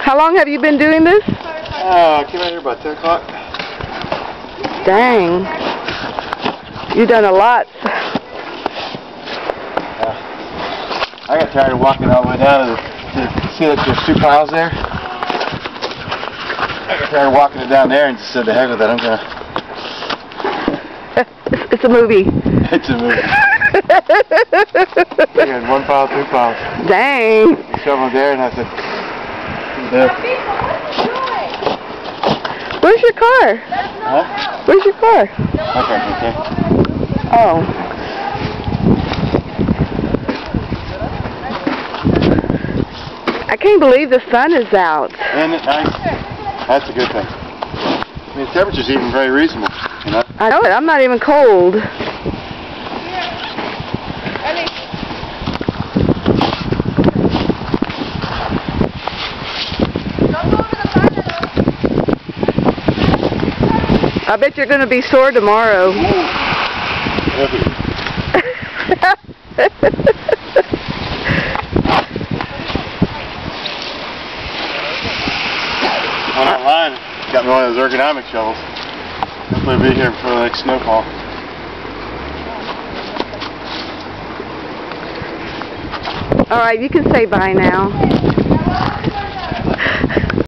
How long have you been doing this? I came out here about 10 o'clock. Dang. You've done a lot. I got tired of walking all the way down to see that there's 2 piles there. I got tired of walking it down there and just said, the heck with it, I'm gonna... It's a movie. It's a movie. We had 1 pile, 2 piles. Dang. I shoveled there and I said, there. Where's your car? Huh? Where's your car? My car's okay. Oh. I can't believe the sun is out. And it's nice. That's a good thing. I mean, the temperature's even very reasonable, you know? I know it. I'm not even cold. I bet you're going to be sore tomorrow. Went online, got me one of those ergonomic shovels. Hopefully it'll be here before the next snowfall. Alright, you can say bye now.